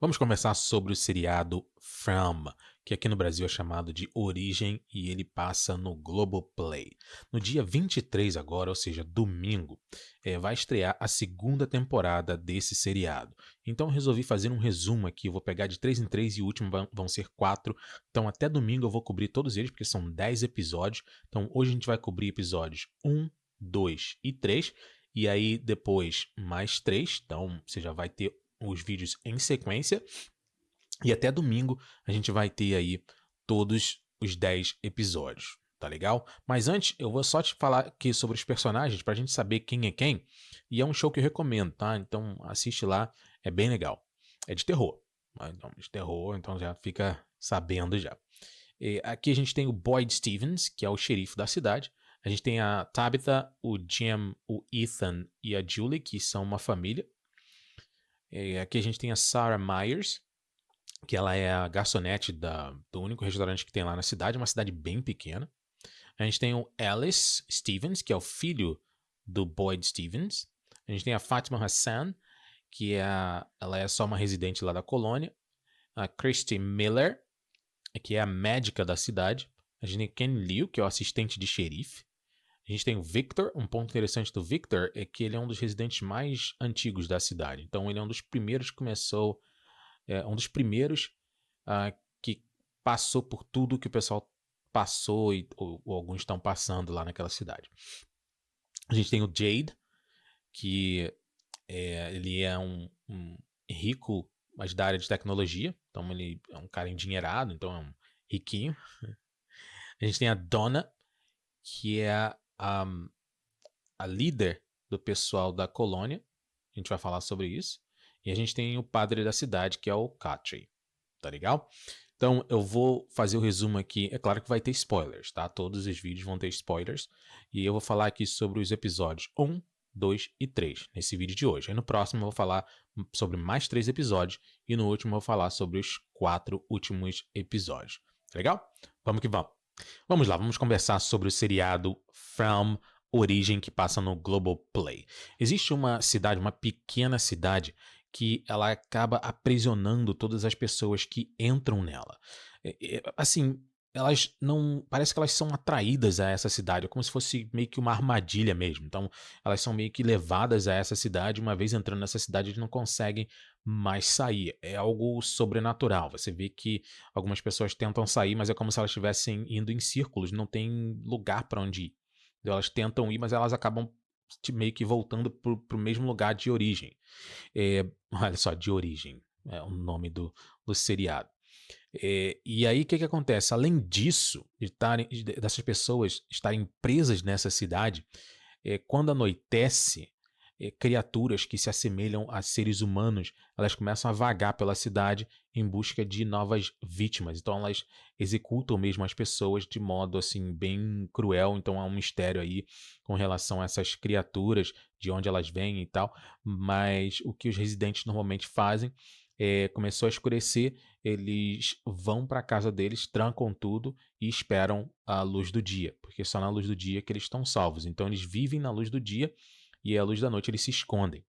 Vamos conversar sobre o seriado From, que aqui no Brasil é chamado de Origem e ele passa no Globoplay. No dia 23 agora, ou seja, domingo, vai estrear a segunda temporada desse seriado. Então eu resolvi fazer um resumo aqui, eu vou pegar de 3 em 3 e o último vão ser 4. Então até domingo eu vou cobrir todos eles, porque são 10 episódios. Então hoje a gente vai cobrir episódios 1, 2 e 3. E aí depois mais 3, então você já vai ter os vídeos em sequência. E até domingo a gente vai ter aí todos os 10 episódios, tá legal? Mas antes eu vou só te falar aqui sobre os personagens pra gente saber quem é quem. E é um show que eu recomendo, tá? Então assiste lá, é bem legal. É de terror. Então, de terror, então já fica sabendo já. E aqui a gente tem o Boyd Stevens, que é o xerife da cidade. A gente tem a Tabitha, o Jim, o Ethan e a Julie, que são uma família. Aqui a gente tem a Sarah Myers, que ela é a garçonete do único restaurante que tem lá na cidade, uma cidade bem pequena. A gente tem o Alice Stevens, que é o filho do Boyd Stevens. A gente tem a Fatima Hassan, ela é só uma residente lá da colônia. A Christy Miller, que é a médica da cidade. A gente tem o Ken Liu, que é o assistente de xerife. A gente tem o Victor. Um ponto interessante do Victor é que ele é um dos residentes mais antigos da cidade. Então ele é um dos primeiros que começou, um dos primeiros que passou por tudo que o pessoal passou ou alguns estão passando lá naquela cidade. A gente tem o Jade, que ele é um rico, mas da área de tecnologia. Então ele é um cara endinheirado, então é um riquinho. A gente tem a Donna, que é a líder do pessoal da colônia. A gente vai falar sobre isso. E a gente tem o padre da cidade, que é o Katri. Tá legal? Então eu vou fazer o resumo aqui. É claro que vai ter spoilers, tá? Todos os vídeos vão ter spoilers. E eu vou falar aqui sobre os episódios 1, 2 e 3 nesse vídeo de hoje. Aí no próximo eu vou falar sobre mais 3 episódios. E no último eu vou falar sobre os 4 últimos episódios. Tá legal? Vamos que vamos. Vamos lá, vamos conversar sobre o seriado From Origem que passa no Globoplay. Existe uma cidade, uma pequena cidade, que ela acaba aprisionando todas as pessoas que entram nela. Assim, elas não. Parece que elas são atraídas a essa cidade, é como se fosse meio que uma armadilha mesmo. Então, elas são meio que levadas a essa cidade. Uma vez entrando nessa cidade, eles não conseguem mais sair. É algo sobrenatural. Você vê que algumas pessoas tentam sair, mas é como se elas estivessem indo em círculos, não tem lugar para onde ir. Então, elas tentam ir, mas elas acabam meio que voltando pro mesmo lugar de origem. Olha só, de origem, é o nome do seriado. E aí, o que acontece? Além disso, dessas pessoas estarem presas nessa cidade, quando anoitece, criaturas que se assemelham a seres humanos, elas começam a vagar pela cidade em busca de novas vítimas. Então elas executam mesmo as pessoas de modo assim bem cruel. Então há um mistério aí com relação a essas criaturas, de onde elas vêm e tal. Mas o que os residentes normalmente fazem começou a escurecer, eles vão para a casa deles, trancam tudo e esperam a luz do dia, porque só na luz do dia que eles estão salvos. Então eles vivem na luz do dia e à luz da noite eles se escondem,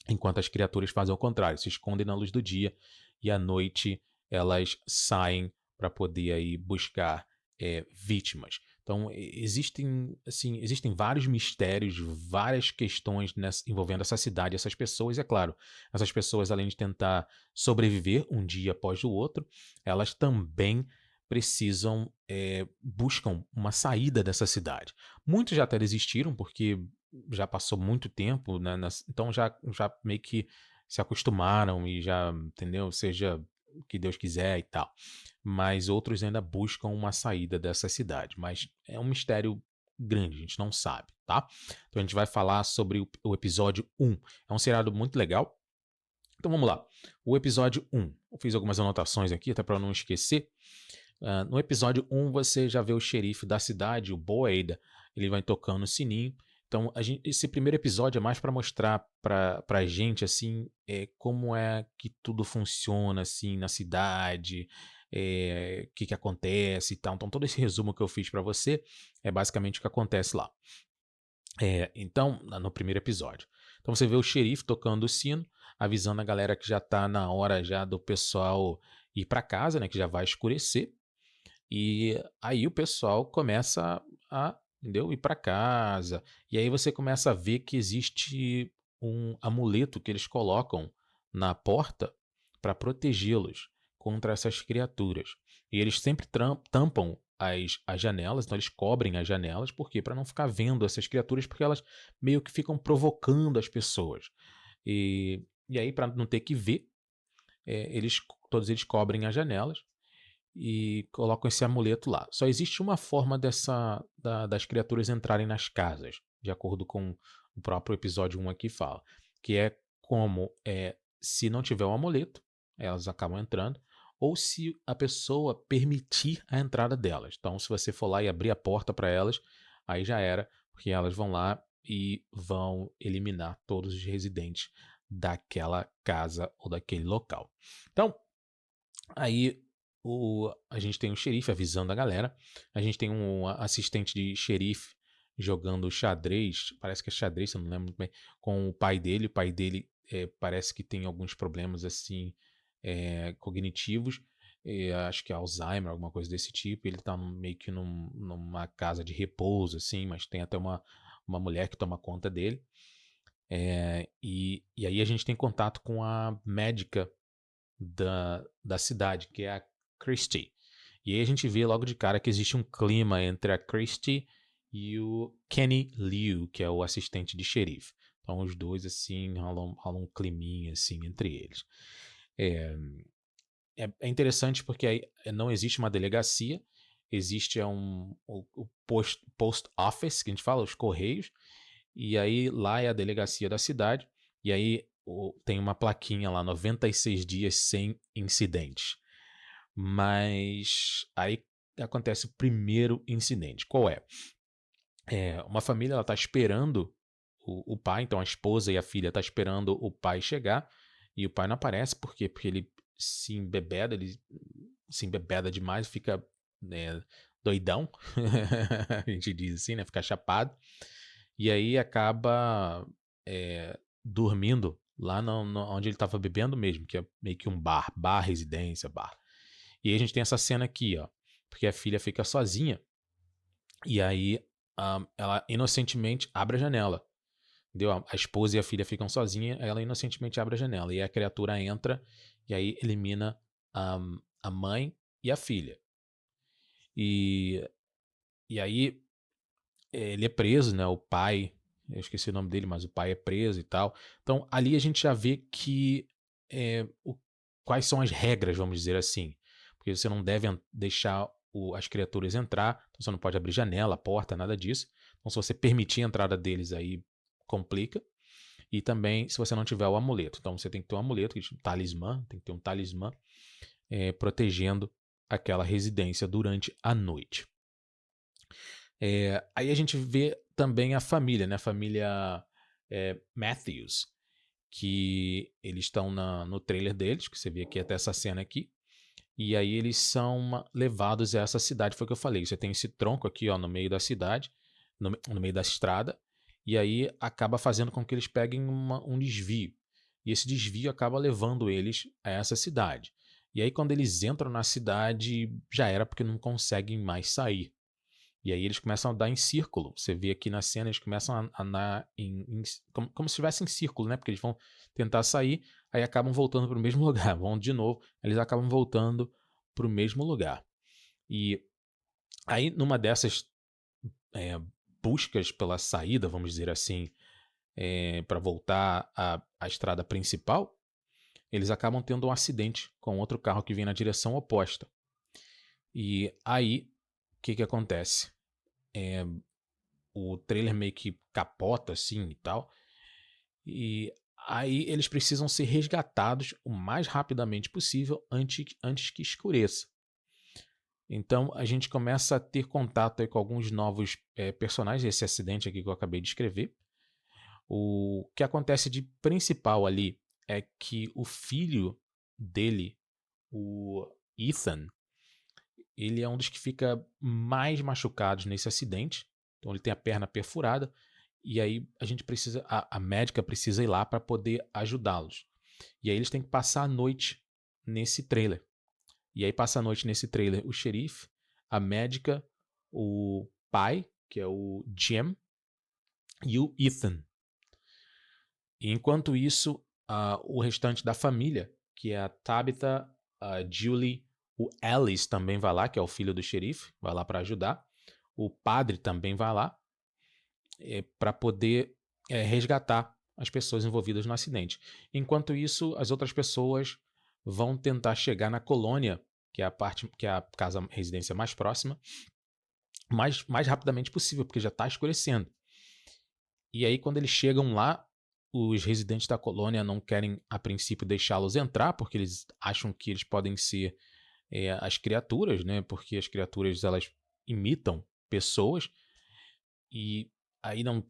enquanto as criaturas fazem o contrário, se escondem na luz do dia e à noite elas saem para poder aí buscar vítimas. Então existem vários mistérios, várias questões envolvendo essa cidade, essas pessoas. E é claro, essas pessoas, além de tentar sobreviver um dia após o outro, elas também buscam uma saída dessa cidade. Muitos já até desistiram porque já passou muito tempo, né? Então já meio que se acostumaram e já, entendeu? Seja o que Deus quiser e tal. Mas outros ainda buscam uma saída dessa cidade. Mas é um mistério grande, a gente não sabe, tá? Então a gente vai falar sobre o episódio 1. É um seriado muito legal. Então vamos lá. O episódio 1. Eu fiz algumas anotações aqui, até para não esquecer. No episódio 1, você já vê o xerife da cidade, o Boyd, ele vai tocando o sininho. Então, esse primeiro episódio é mais para mostrar pra gente, assim, como é que tudo funciona, assim, na cidade, o que acontece e tal. Então, todo esse resumo que eu fiz para você é basicamente o que acontece lá. Então, no primeiro episódio. Então, você vê o xerife tocando o sino, avisando a galera que já tá na hora já do pessoal ir para casa, né, que já vai escurecer. E aí o pessoal começa a, entendeu? Ir para casa. E aí você começa a ver que existe um amuleto que eles colocam na porta para protegê-los contra essas criaturas. E eles sempre tampam as janelas, então eles cobrem as janelas, por quê? Para não ficar vendo essas criaturas, porque elas meio que ficam provocando as pessoas. E aí, para não ter que ver, todos eles cobrem as janelas e colocam esse amuleto lá. Só existe uma forma das criaturas entrarem nas casas, de acordo com o próprio episódio 1 aqui fala, que é como se não tiver o amuleto, elas acabam entrando, ou se a pessoa permitir a entrada delas. Então, se você for lá e abrir a porta para elas, aí já era, porque elas vão lá e vão eliminar todos os residentes daquela casa ou daquele local. Então, aí a gente tem um xerife avisando a galera. A gente tem um assistente de xerife jogando xadrez. Parece que é xadrez, eu não lembro muito bem. Com o pai dele. O pai dele parece que tem alguns problemas assim cognitivos. Acho que é Alzheimer, alguma coisa desse tipo. Ele tá meio que numa casa de repouso, assim, mas tem até uma mulher que toma conta dele. E aí a gente tem contato com a médica da cidade, que é a Christie. E aí a gente vê logo de cara que existe um clima entre a Christie e o Kenny Liu, que é o assistente de xerife. Então os dois, assim, rolam um climinha, assim, entre eles. É interessante porque aí não existe uma delegacia, existe o post office, que a gente fala, os correios, e aí lá é a delegacia da cidade, e aí tem uma plaquinha lá, 96 dias sem incidentes. Mas aí acontece o primeiro incidente. Qual é? Uma família está esperando o pai, então a esposa e a filha estão esperando o pai chegar, e o pai não aparece, por quê? Porque ele se embebeda demais, fica doidão, a gente diz assim, né? Fica chapado, e aí acaba dormindo lá onde ele estava bebendo mesmo, que é meio que um bar residência, bar. E aí a gente tem essa cena aqui, ó, porque a filha fica sozinha, e aí ela inocentemente abre a janela, entendeu? A esposa e a filha ficam sozinhas, ela inocentemente abre a janela, e a criatura entra, e aí elimina a mãe e a filha. E aí ele é preso, né? O pai, eu esqueci o nome dele, mas o pai é preso e tal. Então ali a gente já vê que quais são as regras, vamos dizer assim. Porque você não deve deixar as criaturas entrar, então você não pode abrir janela, porta, nada disso. Então se você permitir a entrada deles aí, complica. E também se você não tiver o amuleto. Então você tem que ter um amuleto, um talismã, tem que ter um talismã protegendo aquela residência durante a noite. Aí a gente vê também a família, né? A família Matthews, que eles estão no trailer deles, que você vê aqui até essa cena aqui. E aí eles são levados a essa cidade, foi o que eu falei. Você tem esse tronco aqui, ó, no meio da cidade, no meio da estrada, e aí acaba fazendo com que eles peguem um desvio. E esse desvio acaba levando eles a essa cidade. E aí quando eles entram na cidade, já era porque não conseguem mais sair. E aí eles começam a andar em círculo. Você vê aqui na cena, eles começam a andar como se estivessem em círculo, né? Porque eles vão tentar sair, aí acabam voltando para o mesmo lugar. Vão de novo, eles acabam voltando para o mesmo lugar. E aí, numa dessas buscas pela saída, vamos dizer assim, para voltar à estrada principal, eles acabam tendo um acidente com outro carro que vem na direção oposta. E aí, o que acontece? O trailer meio que capota assim e tal. E aí eles precisam ser resgatados o mais rapidamente possível antes que escureça. Então a gente começa a ter contato aí com alguns novos personagens, esse acidente aqui que eu acabei de escrever. O que acontece de principal ali é que o filho dele, o Ethan, ele é um dos que fica mais machucados nesse acidente. Então ele tem a perna perfurada. E aí a médica precisa ir lá para poder ajudá-los. E aí eles têm que passar a noite nesse trailer. E aí passa a noite nesse trailer o xerife, a médica, o pai, que é o Jim, e o Ethan. E enquanto isso, o restante da família, que é a Tabitha, a Julie, o Alice também vai lá, que é o filho do xerife, vai lá para ajudar. O padre também vai lá para poder resgatar as pessoas envolvidas no acidente. Enquanto isso, as outras pessoas vão tentar chegar na colônia, que é a casa residência mais próxima, mais rapidamente possível, porque já está escurecendo. E aí, quando eles chegam lá, os residentes da colônia não querem, a princípio, deixá-los entrar, porque eles acham que eles podem ser as criaturas, né? Porque as criaturas elas imitam pessoas e aí não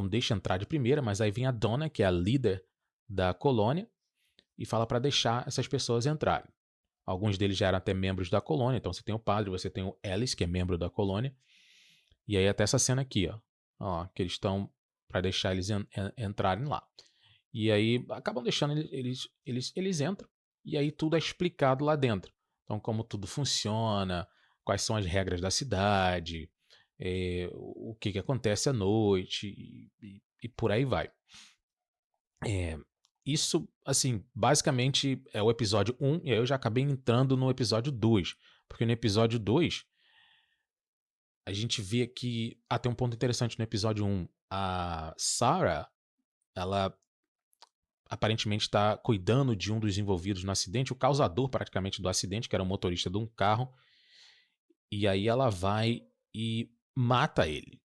deixa entrar de primeira, mas aí vem a dona, que é a líder da colônia, e fala para deixar essas pessoas entrarem. Alguns deles já eram até membros da colônia, então você tem o padre, você tem o Alice, que é membro da colônia, e aí até essa cena aqui, ó que eles estão para deixar eles entrarem lá. E aí acabam deixando eles entram, e aí tudo é explicado lá dentro. Então, como tudo funciona, quais são as regras da cidade, o que acontece à noite e por aí vai. Isso, assim, basicamente é o episódio 1, e aí eu já acabei entrando no episódio 2, porque no episódio 2 a gente vê que tem um ponto interessante no episódio 1. A Sarah, ela aparentemente está cuidando de um dos envolvidos no acidente, o causador praticamente do acidente, que era o motorista de um carro, e aí ela vai e mata ele.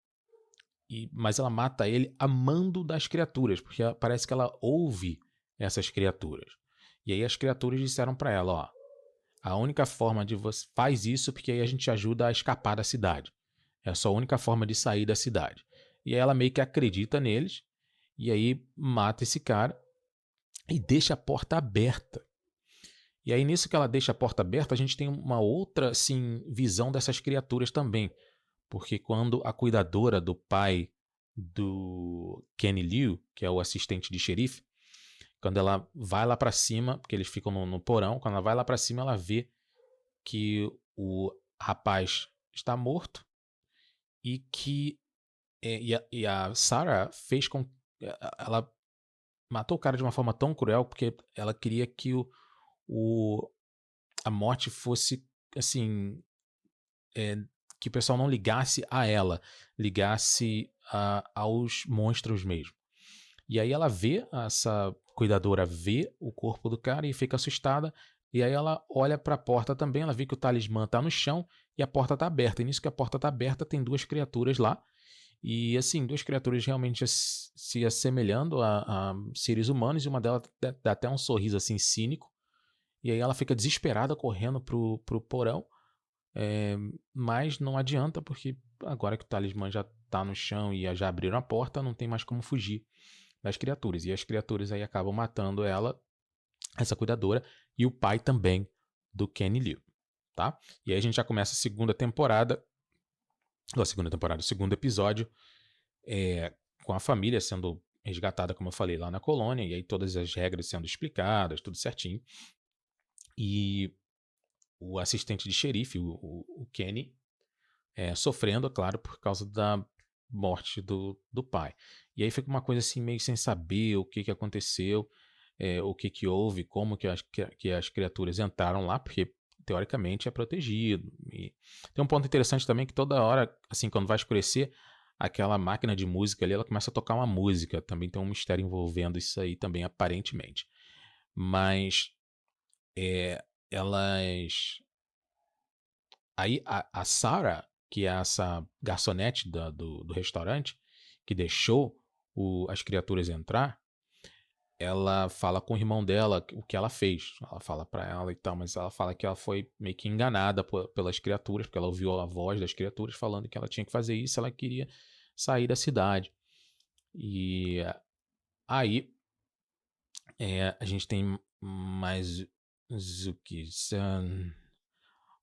Mas ela mata ele a mando das criaturas, porque parece que ela ouve essas criaturas. E aí as criaturas disseram para ela, ó, a única forma de você faz isso porque aí a gente ajuda a escapar da cidade. É a sua única forma de sair da cidade. E aí ela meio que acredita neles e aí mata esse cara e deixa a porta aberta. E aí nisso que ela deixa a porta aberta, a gente tem uma outra assim visão dessas criaturas também. Porque quando a cuidadora do pai do Kenny Liu, que é o assistente de xerife, quando ela vai lá para cima, porque eles ficam no porão, quando ela vai lá para cima, ela vê que o rapaz está morto e que a Sarah fez com ela matou o cara de uma forma tão cruel porque ela queria que o a morte fosse assim é, que o pessoal não ligasse a ela, ligasse aos monstros mesmo. E aí ela vê, essa cuidadora vê o corpo do cara e fica assustada. E aí ela olha para a porta também, ela vê que o talismã tá no chão e a porta tá aberta. E nisso que a porta tá aberta, tem duas criaturas lá. E assim, duas criaturas realmente se assemelhando a seres humanos, e uma delas dá até um sorriso assim cínico. E aí ela fica desesperada correndo pro porão. Mas não adianta, porque agora que o talismã já tá no chão e já abriram a porta, não tem mais como fugir das criaturas. E as criaturas aí acabam matando ela, essa cuidadora, e o pai também do Kenny Liu, tá? E aí a gente já começa a segunda temporada, o segundo episódio, com a família sendo resgatada, como eu falei, lá na colônia, e aí todas as regras sendo explicadas, tudo certinho. E o assistente de xerife, o Kenny, sofrendo, é claro, por causa da morte do pai. E aí fica uma coisa assim, meio sem saber o que aconteceu, o que houve, como que as criaturas entraram lá, porque teoricamente é protegido. E tem um ponto interessante também que toda hora, assim, quando vai escurecer, aquela máquina de música ali, ela começa a tocar uma música. Também tem um mistério envolvendo isso aí também, aparentemente. Mas elas... Aí a Sarah, que é essa garçonete do restaurante, que deixou as criaturas entrar, ela fala com o irmão dela o que ela fez. Ela fala pra ela e tal, mas ela fala que ela foi meio que enganada pelas criaturas, porque ela ouviu a voz das criaturas falando que ela tinha que fazer isso, ela queria sair da cidade. E aí a gente tem mais Zuki-san.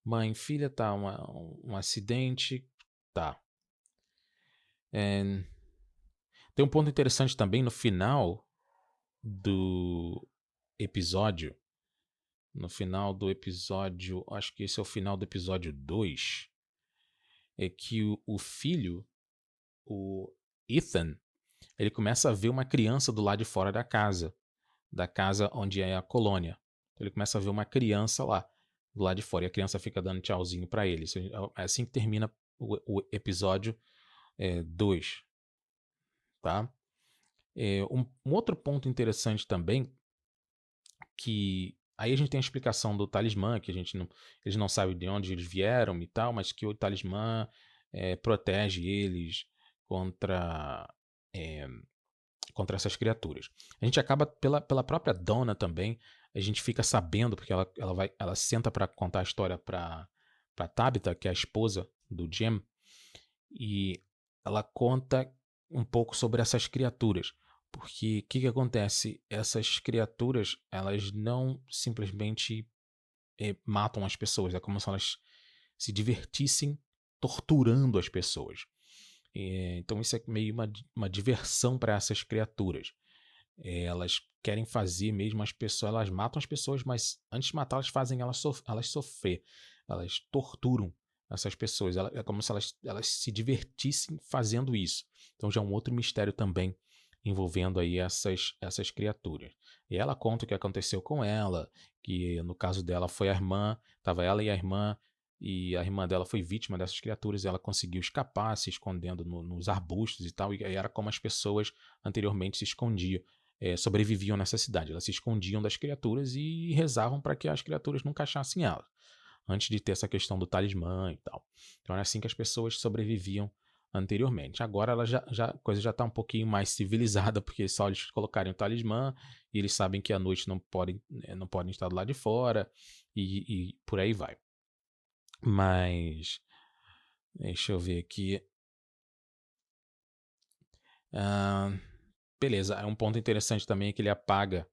Mãe, filha, tá, um acidente, tá. Tem um ponto interessante também no final episódio, no final do episódio, acho que esse é o final do episódio 2, é que o filho, o Ethan, ele começa a ver uma criança do lado de fora da casa onde é a colônia. Ele começa a ver uma criança lá, do lado de fora, e a criança fica dando tchauzinho pra ele. É assim que termina o episódio 2, tá? Um outro ponto interessante também, que aí a gente tem a explicação do talismã, que eles não sabem de onde eles vieram e tal, mas que o talismã protege eles contra, é, contra essas criaturas. A gente acaba, pela própria dona também, a gente fica sabendo, porque ela senta para contar a história para Tabitha, que é a esposa do Jim, e ela conta um pouco sobre essas criaturas. Porque o que acontece? Essas criaturas, elas não simplesmente matam as pessoas. É como se elas se divertissem torturando as pessoas. Então isso é meio uma diversão para essas criaturas. Elas querem fazer mesmo as pessoas, elas matam as pessoas, mas antes de matar, elas fazem elas sofrer. Elas torturam essas pessoas. É como se elas se divertissem fazendo isso. Então já é um outro mistério também envolvendo aí essas criaturas. E ela conta o que aconteceu com ela, que no caso dela foi a irmã, estava ela e a irmã dela foi vítima dessas criaturas, e ela conseguiu escapar, se escondendo nos arbustos e tal, e aí era como as pessoas anteriormente se escondiam, sobreviviam nessa cidade. Elas se escondiam das criaturas e rezavam para que as criaturas nunca achassem elas, antes de ter essa questão do talismã e tal. Então era assim que as pessoas sobreviviam anteriormente. Agora a coisa já está um pouquinho mais civilizada, porque só eles colocarem o talismã e eles sabem que à noite não podem estar do lado de fora e por aí vai. Mas deixa eu ver aqui. Beleza, um ponto interessante também é que ele apaga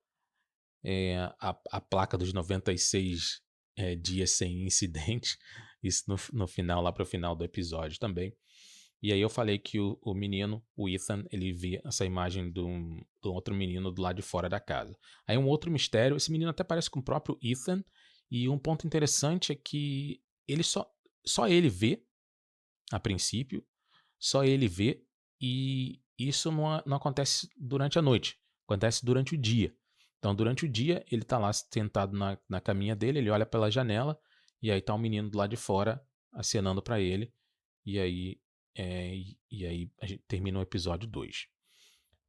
a placa dos 96 dias sem incidente. Isso no final, lá para o final do episódio também. E aí eu falei que o menino, o Ethan, ele vê essa imagem do outro menino do lado de fora da casa. Aí um outro mistério, esse menino até parece com o próprio Ethan, e um ponto interessante é que ele só ele vê, a princípio, só ele vê, e isso não acontece durante a noite, acontece durante o dia. Então, durante o dia, ele tá lá sentado na caminha dele, ele olha pela janela, e aí tá um menino do lado de fora acenando para ele, e aí, a gente termina o episódio 2,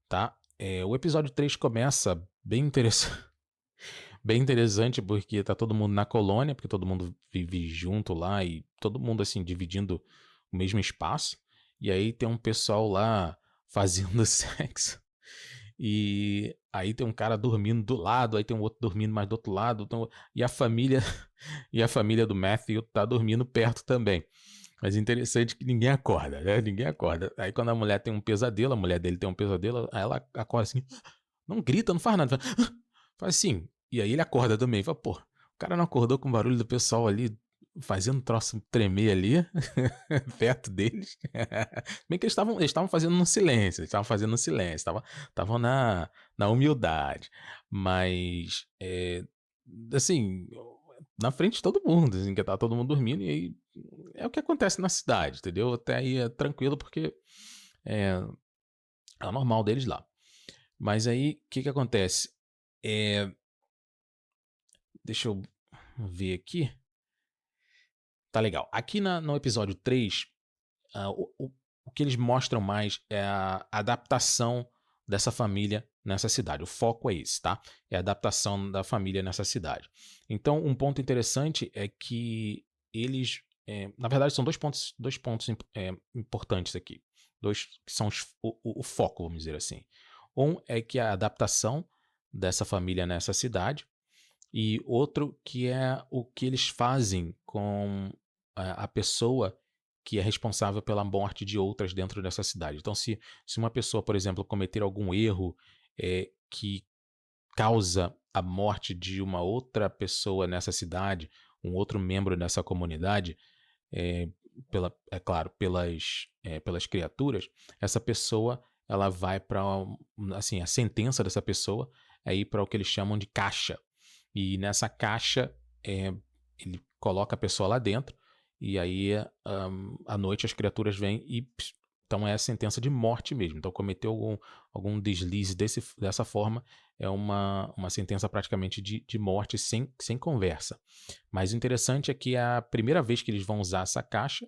tá? O episódio 3 começa bem interessante, bem interessante porque tá todo mundo na colônia, porque todo mundo vive junto lá e todo mundo assim dividindo o mesmo espaço. E aí tem um pessoal lá fazendo sexo. E aí tem um cara dormindo do lado, aí tem um outro dormindo mais do outro lado, e a família e a família do Matthew tá dormindo perto também. Mas interessante que ninguém acorda, né? Ninguém acorda. Aí quando a mulher tem um pesadelo, a mulher dele tem um pesadelo, aí ela acorda assim, não grita, não faz nada, faz assim. E aí ele acorda também, fala, pô, o cara não acordou com o barulho do pessoal ali fazendo um troço tremer ali, perto deles. Bem que eles estavam fazendo no silêncio, estavam na humildade. Mas, assim, na frente de todo mundo, assim, que tá todo mundo dormindo, e aí é o que acontece na cidade, entendeu? Até aí é tranquilo, porque é, é o normal deles lá. Mas aí, o que acontece? É, deixa eu ver aqui. Tá legal. Aqui no episódio 3, o que eles mostram mais é a adaptação dessa família nessa cidade. O foco é esse, tá? É a adaptação da família nessa cidade. Então, um ponto interessante é que eles. Na verdade, são dois pontos importantes aqui. Dois que são o foco, vamos dizer assim. Um é que a adaptação dessa família nessa cidade, e outro que é o que eles fazem com a pessoa que é responsável pela morte de outras dentro dessa cidade. Então, se uma pessoa, por exemplo, cometer algum erro que causa a morte de uma outra pessoa nessa cidade, um outro membro dessa comunidade, é, é claro, pelas criaturas, essa pessoa ela vai para, assim, a sentença dessa pessoa é ir para o que eles chamam de caixa. E nessa caixa, ele coloca a pessoa lá dentro, e aí à noite as criaturas vêm e então é a sentença de morte mesmo. Então cometeu algum deslize dessa forma, é uma sentença praticamente de morte sem conversa. Mas o interessante é que é a primeira vez que eles vão usar essa caixa,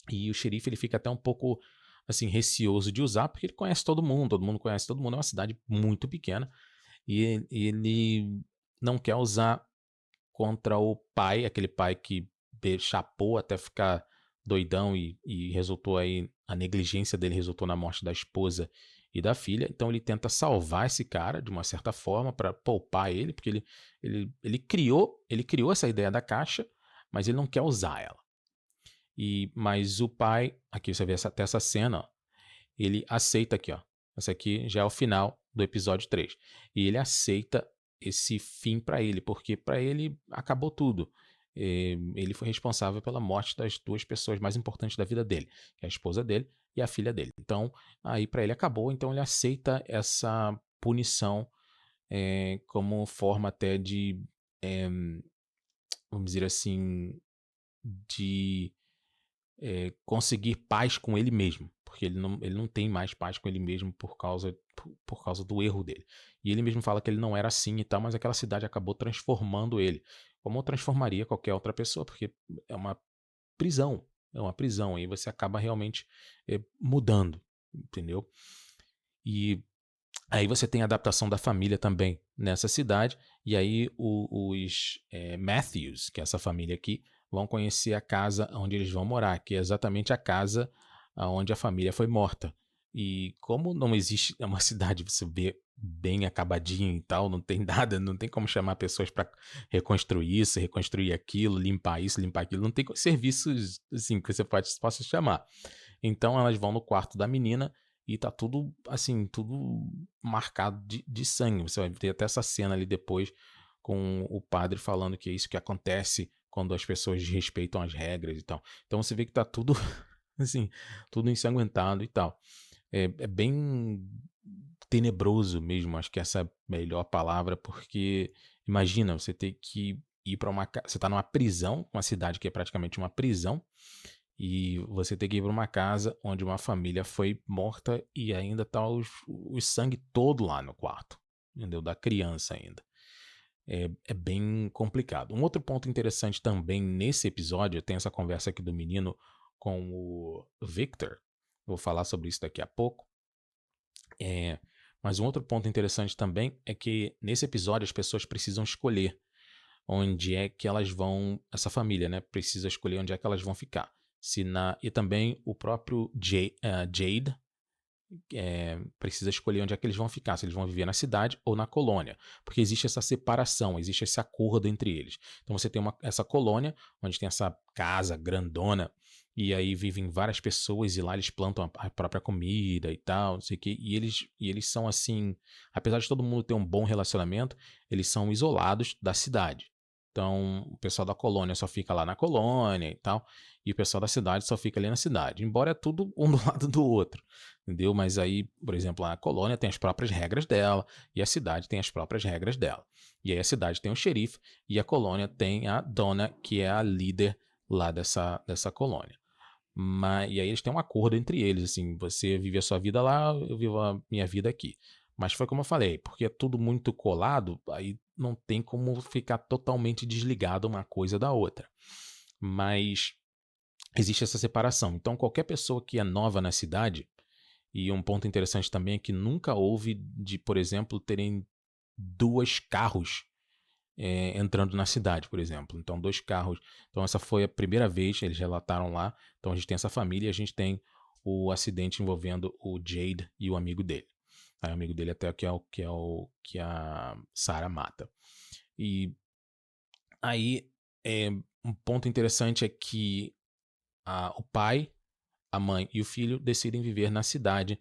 e o xerife ele fica até um pouco assim receoso de usar, porque ele conhece todo mundo conhece todo mundo, é uma cidade muito pequena, e ele não quer usar contra o pai, aquele pai que chapou até ficar doidão e resultou aí, a negligência dele resultou na morte da esposa e da filha. Então ele tenta salvar esse cara de uma certa forma para poupar ele, porque ele criou essa ideia da caixa, mas ele não quer usar ela. Mas o pai, aqui você vê até essa cena, ó, ele aceita aqui, ó. Essa aqui já é o final do episódio 3. E ele aceita esse fim para ele, porque para ele acabou tudo. Ele foi responsável pela morte das duas pessoas mais importantes da vida dele, que é a esposa dele e a filha dele. Então, aí para ele acabou, então ele aceita essa punição como forma até de, eh, vamos dizer assim, de conseguir paz com ele mesmo, porque ele não tem mais paz com ele mesmo por causa do erro dele. E ele mesmo fala que ele não era assim e tal, mas aquela cidade acabou transformando ele, como transformaria qualquer outra pessoa, porque é uma prisão, e você acaba realmente mudando, entendeu? E aí você tem a adaptação da família também nessa cidade, e aí os Matthews, que é essa família aqui, vão conhecer a casa onde eles vão morar, que é exatamente a casa onde a família foi morta. E como não existe, é uma cidade, você vê bem acabadinha e tal, não tem nada, não tem como chamar pessoas para reconstruir isso, reconstruir aquilo, limpar isso, limpar aquilo, não tem serviços assim que você possa chamar. Então elas vão no quarto da menina e tá tudo, assim, tudo marcado de sangue. Você vai ter até essa cena ali depois com o padre falando que é isso que acontece quando as pessoas desrespeitam as regras e tal. Então você vê que tá tudo, assim, tudo ensanguentado e tal. É bem tenebroso mesmo, acho que essa é a melhor palavra, porque imagina você ter que ir para você tá numa prisão, uma cidade que é praticamente uma prisão, e você tem que ir para uma casa onde uma família foi morta e ainda tá o sangue todo lá no quarto, entendeu? Da criança ainda. É bem complicado. Um outro ponto interessante também nesse episódio, tem essa conversa aqui do menino com o Victor, vou falar sobre isso daqui a pouco. Mas um outro ponto interessante também é que nesse episódio as pessoas precisam escolher onde é que elas vão, essa família, né, precisa escolher onde é que elas vão ficar. E também o próprio Jade precisa escolher onde é que eles vão ficar, se eles vão viver na cidade ou na colônia, porque existe essa separação, existe esse acordo entre eles. Então você tem essa colônia, onde tem essa casa grandona, e aí vivem várias pessoas, e lá eles plantam a própria comida e tal, não sei o quê, e eles são assim, apesar de todo mundo ter um bom relacionamento, eles são isolados da cidade. Então, o pessoal da colônia só fica lá na colônia e tal, e o pessoal da cidade só fica ali na cidade, embora é tudo um do lado do outro, entendeu? Mas aí, por exemplo, a colônia tem as próprias regras dela, e a cidade tem as próprias regras dela. E aí a cidade tem o xerife, e a colônia tem a dona, que é a líder lá dessa colônia. E aí eles têm um acordo entre eles, assim, você vive a sua vida lá, eu vivo a minha vida aqui. Mas foi como eu falei, porque é tudo muito colado, aí não tem como ficar totalmente desligado uma coisa da outra. Mas existe essa separação. Então, qualquer pessoa que é nova na cidade, e um ponto interessante também é que nunca houve de, por exemplo, terem dois carros entrando na cidade, por exemplo. Então, dois carros. Então, essa foi a primeira vez, eles relataram lá. Então, a gente tem essa família e a gente tem o acidente envolvendo o Jade e o amigo dele. Aí, o amigo dele até que a Sarah mata. E aí, um ponto interessante é que o pai, a mãe e o filho decidem viver na cidade,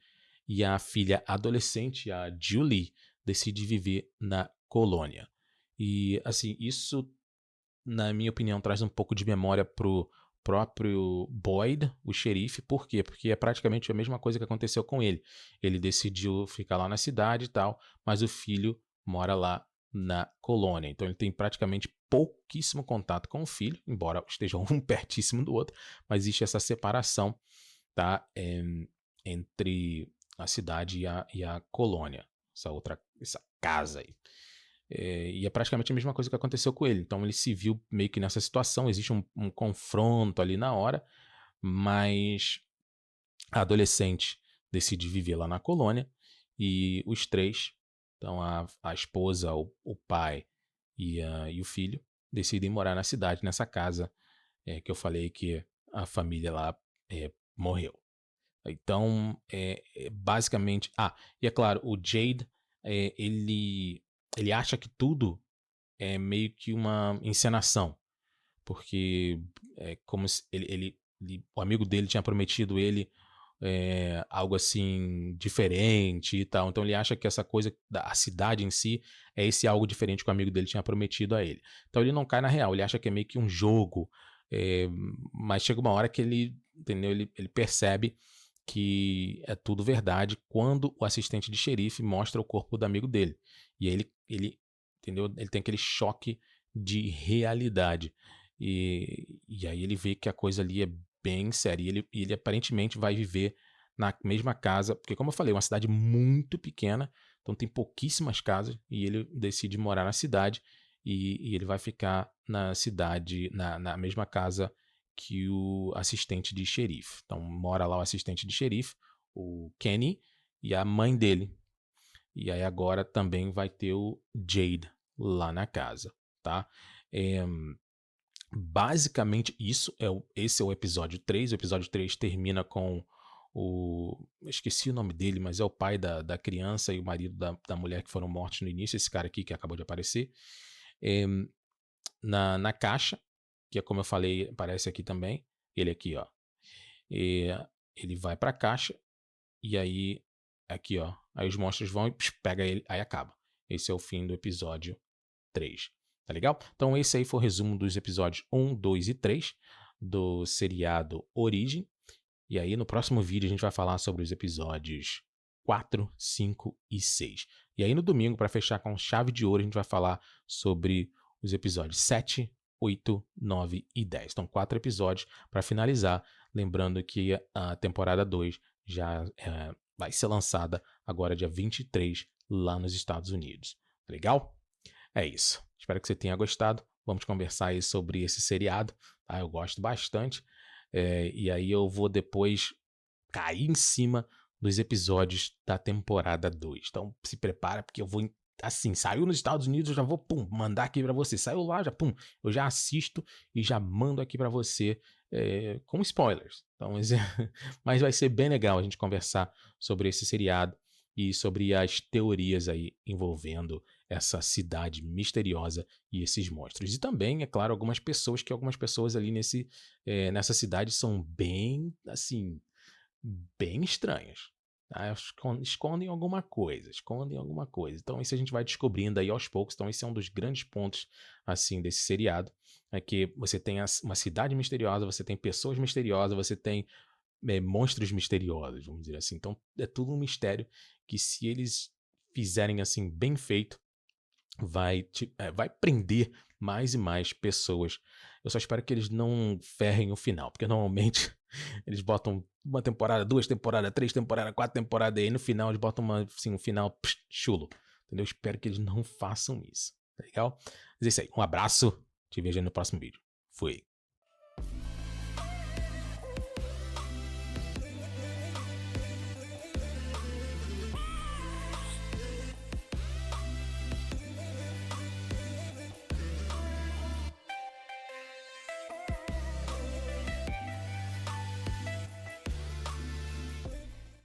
e a filha adolescente, a Julie, decide viver na colônia. E assim, isso, na minha opinião, traz um pouco de memória pro próprio Boyd, o xerife. Por quê? Porque é praticamente a mesma coisa que aconteceu com ele. Ele decidiu ficar lá na cidade e tal, mas o filho mora lá na colônia. Então ele tem praticamente pouquíssimo contato com o filho, embora estejam um pertíssimo do outro, mas existe essa separação, tá? Entre a cidade e a colônia, essa casa aí. E é praticamente a mesma coisa que aconteceu com ele. Então ele se viu meio que nessa situação, existe um confronto ali na hora, mas a adolescente decide viver lá na colônia e os três, então a esposa, o pai e o filho, decidem morar na cidade, nessa casa que eu falei que a família lá morreu. Então, basicamente... e é claro, o Jade, ele acha que tudo é meio que uma encenação, porque é como se o amigo dele tinha prometido ele algo assim diferente e tal. Então ele acha que essa coisa da cidade em si é esse algo diferente que o amigo dele tinha prometido a ele. Então ele não cai na real, ele acha que é meio que um jogo, mas chega uma hora que ele, entendeu? Ele percebe que é tudo verdade quando o assistente de xerife mostra o corpo do amigo dele. E aí entendeu? Ele tem aquele choque de realidade. E aí ele vê que a coisa ali é bem séria. E ele aparentemente vai viver na mesma casa, porque como eu falei, é uma cidade muito pequena, então tem pouquíssimas casas, e ele decide morar na cidade, e ele vai ficar na cidade, na mesma casa que o assistente de xerife. Então mora lá o assistente de xerife, o Kenny, e a mãe dele. E aí agora também vai ter o Jade lá na casa, tá? Basicamente esse é o episódio 3. O episódio 3 termina com eu esqueci o nome dele, mas é o pai da criança e o marido da mulher que foram mortos no início, esse cara aqui que acabou de aparecer. Na caixa, que é como eu falei, aparece aqui também, ele aqui, ó. Ele vai pra caixa e aí, aqui, ó, aí os monstros vão e pega ele, aí acaba. Esse é o fim do episódio 3. Tá legal? Então esse aí foi o resumo dos episódios 1, 2 e 3 do seriado Origem. E aí no próximo vídeo a gente vai falar sobre os episódios 4, 5 e 6. E aí no domingo, para fechar com chave de ouro, a gente vai falar sobre os episódios 7, 8, 9 e 10. Então 4 episódios para finalizar. Lembrando que a temporada 2 já vai ser lançada agora dia 23 lá nos Estados Unidos. Tá legal? É isso. Espero que você tenha gostado. Vamos conversar aí sobre esse seriado. Tá? Eu gosto bastante. E aí eu vou depois cair em cima dos episódios da temporada 2. Então se prepara, porque eu vou... Assim, saiu nos Estados Unidos, eu já vou mandar aqui para você. Saiu lá, já eu já assisto e já mando aqui para você com spoilers. Então, mas vai ser bem legal a gente conversar sobre esse seriado e sobre as teorias aí envolvendo essa cidade misteriosa e esses monstros. E também, é claro, algumas pessoas ali nessa cidade são bem, assim, bem estranhas. Tá? Escondem alguma coisa, Então isso a gente vai descobrindo aí aos poucos. Então esse é um dos grandes pontos, assim, desse seriado. É que você tem uma cidade misteriosa, você tem pessoas misteriosas, você tem monstros misteriosos, vamos dizer assim. Então é tudo um mistério que, se eles fizerem assim bem feito, vai prender mais e mais pessoas. Eu só espero que eles não ferrem o final, porque normalmente eles botam uma temporada, 2 temporadas, 3 temporadas, 4 temporadas, e aí no final eles botam um final chulo. Entendeu? Eu espero que eles não façam isso. Tá legal? Mas é isso aí. Um abraço. Te vejo aí no próximo vídeo. Fui.